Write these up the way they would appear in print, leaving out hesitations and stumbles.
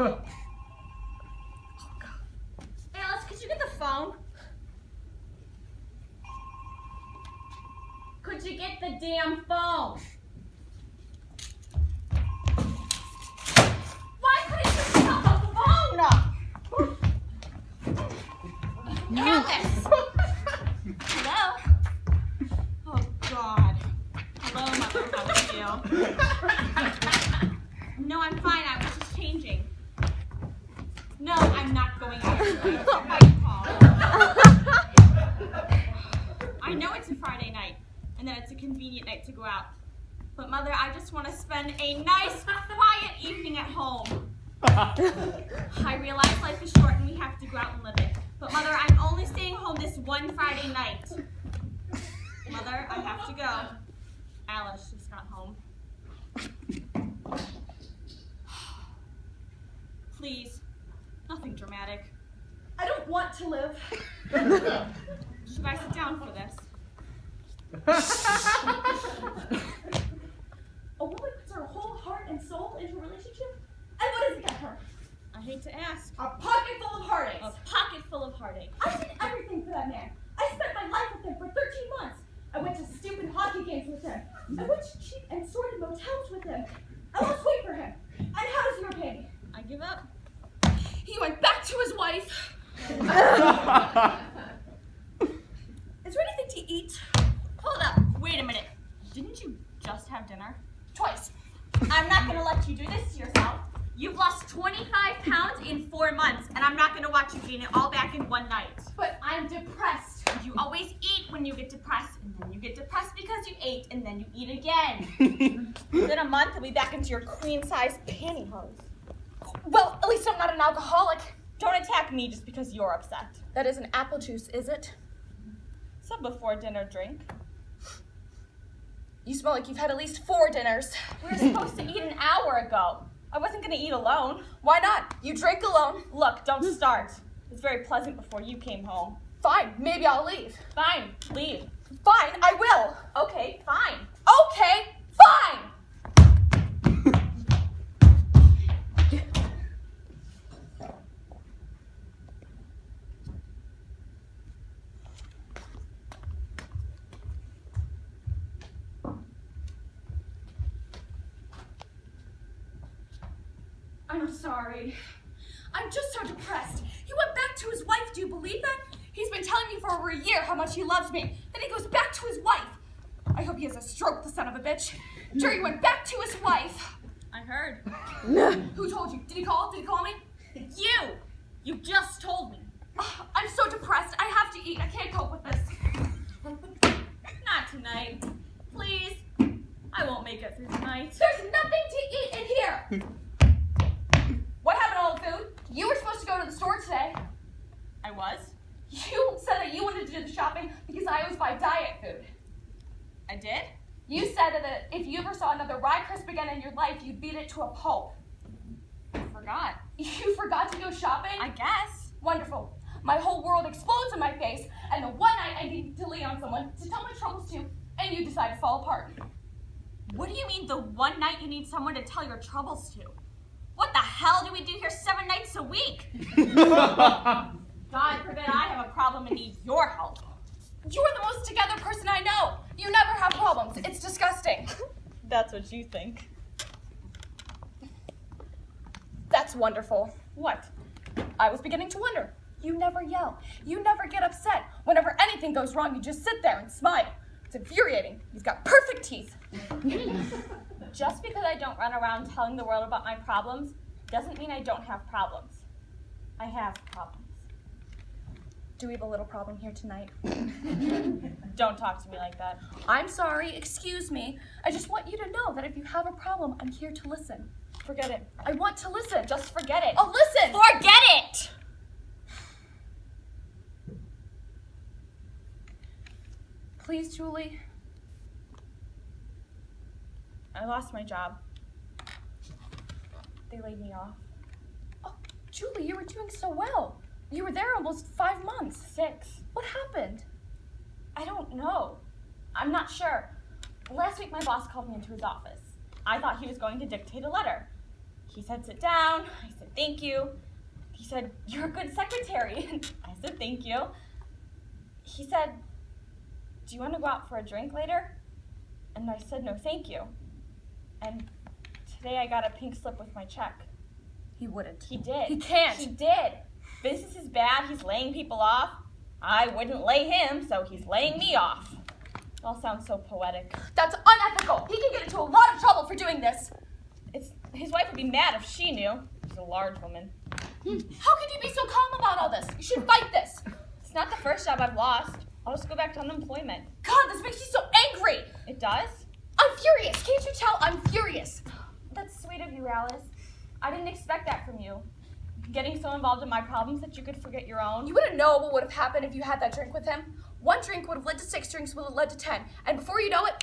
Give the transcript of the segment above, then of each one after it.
Alice, could you get the phone? Could you get the damn phone? Why couldn't you pick up the phone? Alice! Hello? Oh, God. Hello, Mother. How are you? No, I'm fine. I was just changing. No, I'm not going out. I know it's a Friday night, and that it's a convenient night to go out. But Mother, I just want to spend a nice, quiet evening at home. I realize life is short and we have to go out and live it. But Mother, I'm only staying home this one Friday night. Mother, I have to go. Alice just got home. Please, nothing dramatic. I don't want to live. Should I sit down for this? A woman puts her whole heart and soul into a relationship, and what does it get her? I hate to ask. A pocket full of heartaches. A pocket full of heartache. I did everything for that man. I spent my life with him for 13 months. I went to stupid hockey games with him. I went to cheap and sordid motels with him. I lost weight for him. And how does he repay me? I give up. He went back to his wife. Is there anything to eat? Hold up. Wait a minute. Didn't you just have dinner? Twice. I'm not going to let you do this to yourself. You've lost 25 pounds in 4 months, and I'm not going to watch you gain it all back in one night. But I'm depressed. You always eat when you get depressed, and then you get depressed because you ate, and then you eat again. Within a month, you'll be back into your queen-size pantyhose. Well, at least I'm not an alcoholic. Don't attack me just because you're upset. That isn't apple juice, is it? Some before dinner drink. You smell like you've had at least 4 dinners. We were supposed to eat an hour ago. I wasn't going to eat alone. Why not? You drink alone. Look, don't start. It was very pleasant before you came home. Fine, maybe I'll leave. Fine, leave. Fine, I will. Okay, fine. Okay, fine. I'm sorry. I'm just so depressed. He went back to his wife. Do you believe that? He's been telling me for over a year how much he loves me. Then he goes back to his wife. I hope he has a stroke, the son of a bitch. Jerry went back to his wife. I heard. Who told you? Did he call? Did he call me? You! You just told me. I'm so depressed. I have to eat. I can't cope with this. Not tonight. Please. I won't make it through the night. There's nothing to eat in here. What happened to all the food? You were supposed to go to the store today. I was? You said that you wanted to do the shopping because I always buy diet food. I did? You said that if you ever saw another Rye Crisp again in your life, you'd beat it to a pulp. I forgot. You forgot to go shopping? I guess. Wonderful. My whole world explodes in my face, and the one night I need to lean on someone to tell my troubles to, and you decide to fall apart. What do you mean the one night you need someone to tell your troubles to? What the hell do we do here 7 nights a week? God forbid I have a problem and need your help. You're the most together person I know. You never have problems. It's disgusting. That's what you think. That's wonderful. What? I was beginning to wonder. You never yell. You never get upset. Whenever anything goes wrong, you just sit there and smile. It's infuriating. You've got perfect teeth. Just because I don't run around telling the world about my problems doesn't mean I don't have problems. I have problems. Do we have a little problem here tonight? Don't talk to me like that. I'm sorry. Excuse me. I just want you to know that if you have a problem, I'm here to listen. Forget it. I want to listen. Just forget it. Oh, listen! Forget it! Please, Julie. I lost my job. They laid me off. Oh, Julie, you were doing so well. You were there almost 5 months. 6. What happened? I don't know. I'm not sure. Last week my boss called me into his office. I thought he was going to dictate a letter. He said, sit down. I said, thank you. He said, you're a good secretary. I said, thank you. He said, do you want to go out for a drink later? And I said, no, thank you. And today I got a pink slip with my check. He wouldn't. He did. He can't. He did. Business is bad. He's laying people off. I wouldn't lay him, so he's laying me off. It all sounds so poetic. That's unethical. He can get into a lot of trouble for doing this. His wife would be mad if she knew. She's a large woman. How can you be so calm about all this? You should fight this. It's not the first job I've lost. I'll just go back to unemployment. God, this makes me so angry. It does? I'm furious. Can't you tell I'm furious? That's sweet of you, Alice. I didn't expect that from you. Getting so involved in my problems that you could forget your own. You wouldn't know what would have happened if you had that drink with him. One drink would have led to 6 drinks, would have led to 10. And before you know it,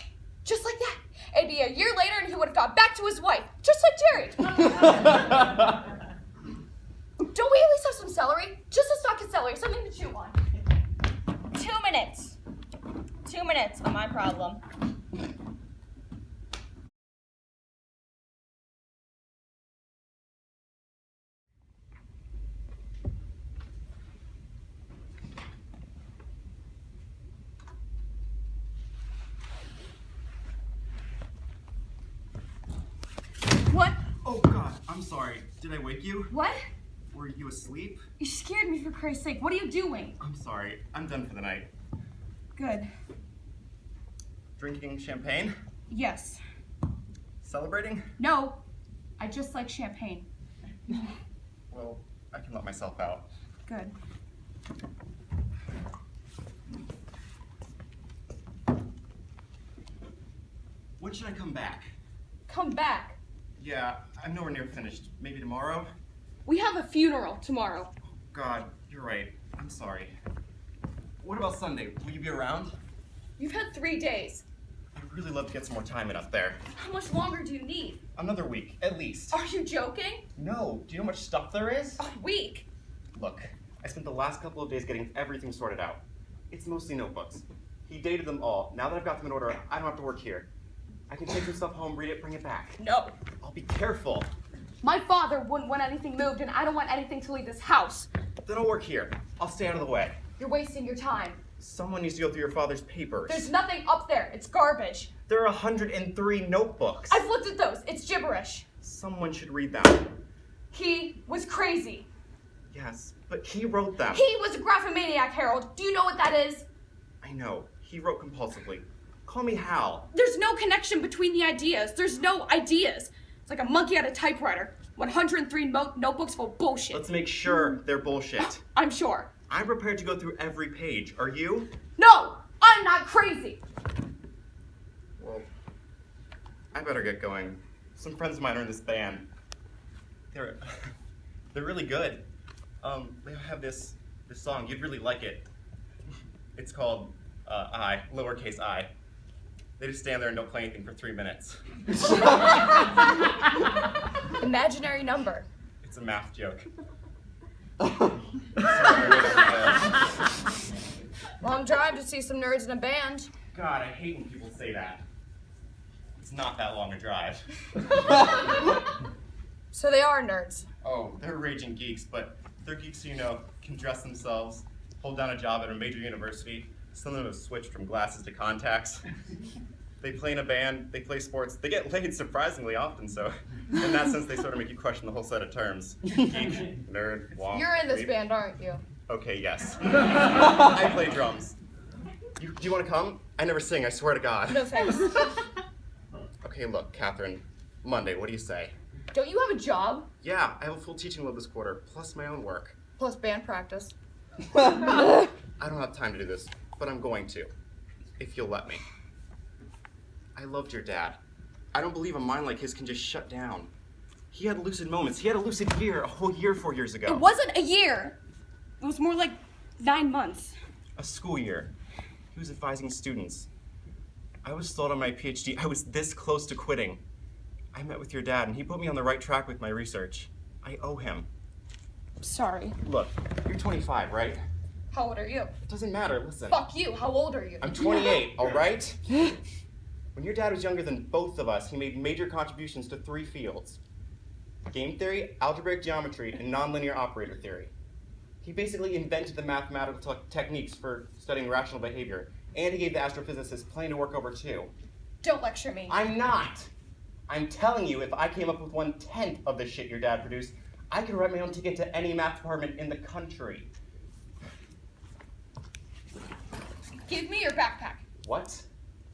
just like that, it'd be a year later and he would have got back to his wife, just like Jerry. Don't we at least have some celery? Just a stalk of celery, something to chew on. 2 minutes. 2 minutes on my problem. What? Oh God, I'm sorry. Did I wake you? What? Were you asleep? You scared me, for Christ's sake. What are you doing? I'm sorry. I'm done for the night. Good. Drinking champagne? Yes. Celebrating? No. I just like champagne. Well, I can let myself out. Good. When should I come back? Come back. Yeah, I'm nowhere near finished. Maybe tomorrow? We have a funeral tomorrow. God, you're right. I'm sorry. What about Sunday? Will you be around? You've had 3 days. I'd really love to get some more time in up there. How much longer do you need? Another week, at least. Are you joking? No, do you know how much stuff there is? A week? Look, I spent the last couple of days getting everything sorted out. It's mostly notebooks. He dated them all. Now that I've got them in order, I don't have to work here. I can take some stuff home, read it, bring it back. No. I'll be careful. My father wouldn't want anything moved, and I don't want anything to leave this house. Then I'll work here. I'll stay out of the way. You're wasting your time. Someone needs to go through your father's papers. There's nothing up there. It's garbage. There are 103 notebooks. I've looked at those. It's gibberish. Someone should read them. He was crazy. Yes, but he wrote them. He was a graphomaniac, Harold. Do you know what that is? I know. He wrote compulsively. Call me Hal. There's no connection between the ideas. There's no ideas. It's like a monkey at a typewriter. 103 notebooks full of bullshit. Let's make sure they're bullshit. I'm sure. I'm prepared to go through every page. Are you? No! I'm not crazy! Well, I better get going. Some friends of mine are in this band. They're really good. They have this song. You'd really like it. It's called I, lowercase I. They just stand there and don't play anything for 3 minutes. Imaginary number. It's a math joke. Long drive to see some nerds in a band. God, I hate when people say that. It's not that long a drive. So they are nerds. Oh, they're raging geeks, but they're geeks who, can dress themselves, hold down a job at a major university. Some of them have switched from glasses to contacts. They play in a band, they play sports, they get laid surprisingly often, so in that sense they sort of make you question the whole set of terms. Geek, nerd, womp. You're in this creep. band, aren't you? Okay, yes. I play drums. Do you want to come? I never sing, I swear to God. No thanks. Okay, look, Catherine, Monday, what do you say? Don't you have a job? Yeah, I have a full teaching load this quarter, plus my own work. Plus band practice. I don't have time to do this, but I'm going to, if you'll let me. I loved your dad. I don't believe a mind like his can just shut down. He had lucid moments. He had a lucid year, a whole year 4 years ago. It wasn't a year. It was more like 9 months. A school year. He was advising students. I was stalled on my PhD. I was this close to quitting. I met with your dad, and he put me on the right track with my research. I owe him. Sorry. Look, you're 25, right? How old are you? It doesn't matter, listen. Fuck you. How old are you? I'm 28, all right? When your dad was younger than both of us, he made major contributions to 3 fields. game theory, algebraic geometry, and nonlinear operator theory. He basically invented the mathematical techniques for studying rational behavior, and he gave the astrophysicists plenty to work over too. Don't lecture me. I'm not! I'm telling you, if I came up with 1/10 of the shit your dad produced, I could write my own ticket to any math department in the country. Give me your backpack. What?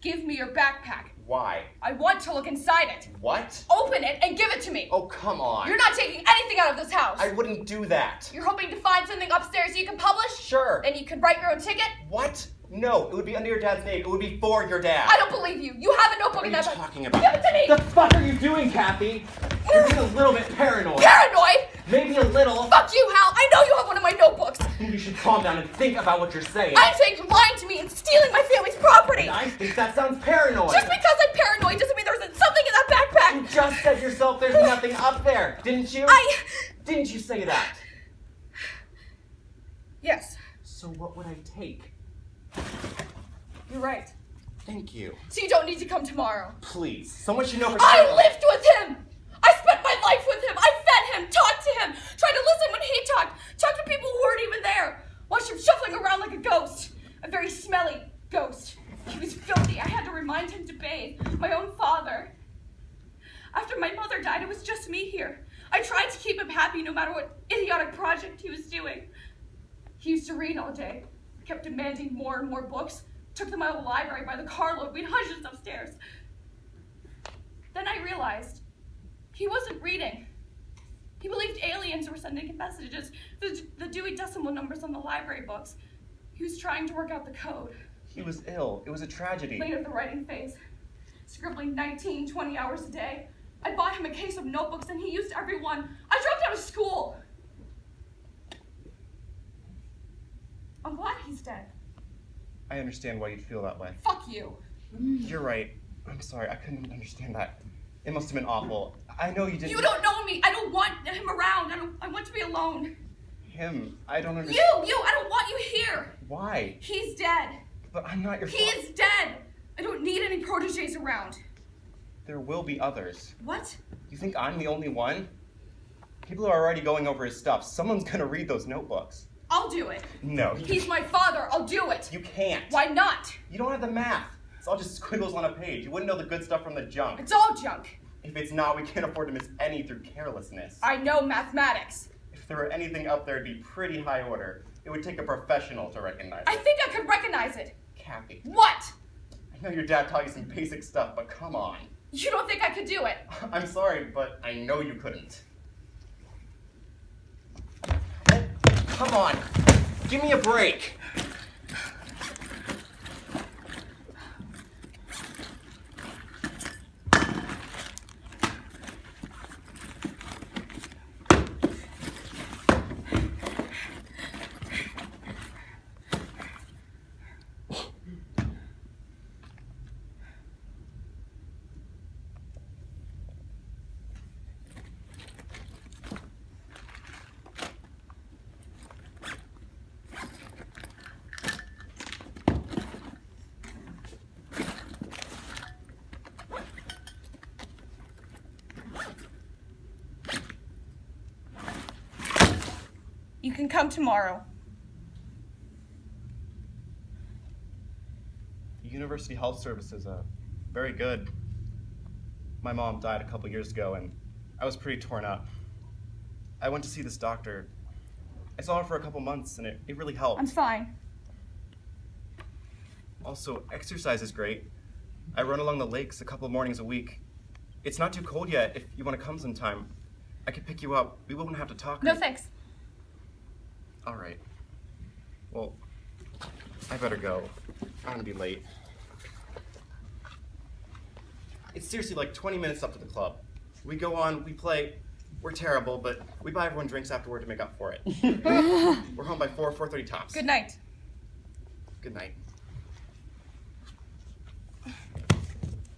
Give me your backpack. Why? I want to look inside it. What? Open it and give it to me. Oh, come on. You're not taking anything out of this house. I wouldn't do that. You're hoping to find something upstairs you can publish? Sure. Then you can write your own ticket? What? No, it would be under your dad's name. It would be for your dad. I don't believe you. You have a notebook What in are you that talking about? Give it to me. The fuck are you doing, Kathy? You're being a little bit paranoid. Paranoid? Maybe a little. Fuck you, Hal. I know you have one of my notebooks. I think you should calm down and think about what you're saying. I'm saying you're lying to me and stealing my family's property. And I think that sounds paranoid. Just because I'm paranoid doesn't mean there isn't something in that backpack. You just said yourself there's nothing up there, didn't you? Didn't you say that? Yes, So what would I take? you're right. Thank you. So you don't need to come tomorrow. Please. Someone should know for I sure. lived with him. I spent my life with him. I fed him, talked to him, tried to listen when he talked to people who weren't even there. Watched him shuffling around like a ghost. A very smelly ghost. He was filthy. I had to remind him to bathe. My own father. After my mother died, it was just me here. I tried to keep him happy no matter what idiotic project he was doing. He used to read all day. Kept demanding more and more books. Took them out of the library by the carload. We'd hundreds upstairs. Then I realized he wasn't reading. He believed aliens were sending him messages, the Dewey Decimal numbers on the library books. He was trying to work out the code. He was ill. It was a tragedy. Late at the writing phase, scribbling 19, 20 hours a day. I bought him a case of notebooks and he used every one. I dropped out of school. I'm glad he's dead. I understand why you'd feel that way. Fuck you. You're right. I'm sorry. I couldn't understand that. It must have been awful. I know you didn't. You don't know me. I don't want him around. I want to be alone. Him. I don't understand. You. I don't want you here. Why? He's dead. But I'm not your He is dead. I don't need any proteges around. There will be others. What? You think I'm the only one? People are already going over his stuff. Someone's gonna read those notebooks. I'll do it. No. He's my father. I'll do it. You can't. Why not? You don't have the math. It's all just squiggles on a page. You wouldn't know the good stuff from the junk. It's all junk. If it's not, we can't afford to miss any through carelessness. I know mathematics. If there were anything up there, it'd be pretty high order. It would take a professional to recognize it. I think I could recognize it. Kathy, What? I know your dad taught you some basic stuff, but come on. You don't think I could do it? I'm sorry, but I know you couldn't. Come on. Give me a break. You can come tomorrow. The University Health Service is very good. My mom died a couple years ago, and I was pretty torn up. I went to see this doctor. I saw her for a couple months, and it really helped. I'm fine. Also, exercise is great. I run along the lakes a couple of mornings a week. It's not too cold yet. If you want to come sometime, I could pick you up. We wouldn't have to talk. No thanks. All right. Well, I better go. I'm gonna be late. It's seriously like 20 minutes up to the club. We go on, we play. We're terrible, but we buy everyone drinks afterward to make up for it. We're home by 4:30 tops. Good night. Good night.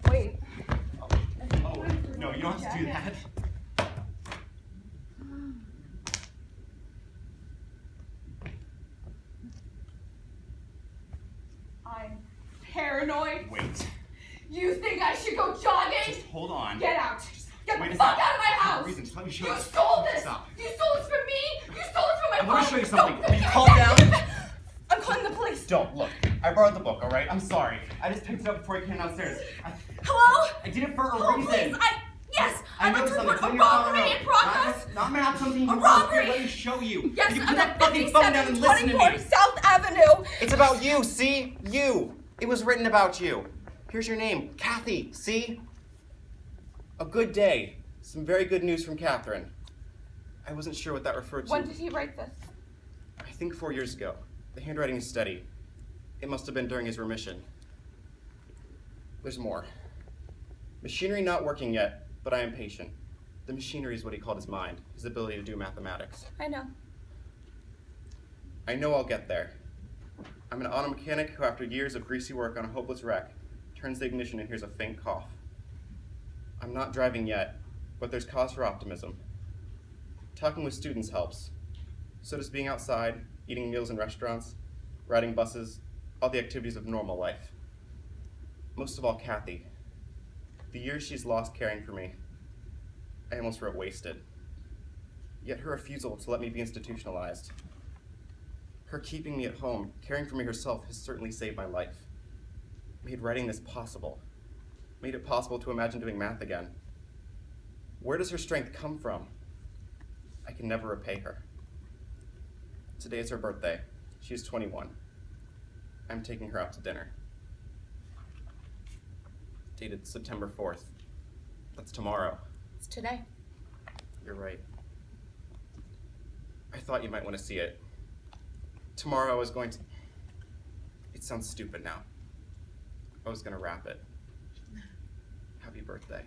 Wait. Oh, no, you don't have to do that. I'm paranoid. Wait. You think I should go jogging? Just hold on. Get out. Get the Wait a fuck second. out of my house! Reasons. Let me show You you. stole this! Stop. You stole this from me! You stole it from my I want to father! show you something. Don't- Will you calm down? I'm calling the police. Don't. Look, I borrowed the book, all right? I'm sorry. I just picked it up before you came downstairs. Hello? I did it for a Oh, reason. please, I I'd know like to something. report a Clean your phone robbery up. in progress. Not mouth something you A wrote. robbery. Let me show you. Yes, Will you I'm put that at fucking phone down and listen to 5724 me. South Avenue. It's about you, see? You. It was written about you. Here's your name, Kathy, see? A good day. Some very good news from Catherine. I wasn't sure what that referred to. When did he write this? I think 4 years ago. The handwriting is steady. It must have been during his remission. There's more. Machinery not working yet, but I am patient. The machinery is what he called his mind, his ability to do mathematics. I know. I know I'll get there. I'm an auto mechanic who, after years of greasy work on a hopeless wreck, turns the ignition and hears a faint cough. I'm not driving yet, but there's cause for optimism. Talking with students helps. So does being outside, eating meals in restaurants, riding buses, all the activities of normal life. Most of all, Kathy. The years she's lost caring for me, I almost wrote wasted. Yet her refusal to let me be institutionalized, her keeping me at home, caring for me herself, has certainly saved my life. Made writing this possible. Made it possible to imagine doing math again. Where does her strength come from? I can never repay her. Today is her birthday. She is 21. I'm taking her out to dinner. Dated September 4th. That's tomorrow. It's today. You're right. I thought you might want to see it. Tomorrow I was going to... It sounds stupid now. I was going to wrap it. Happy birthday.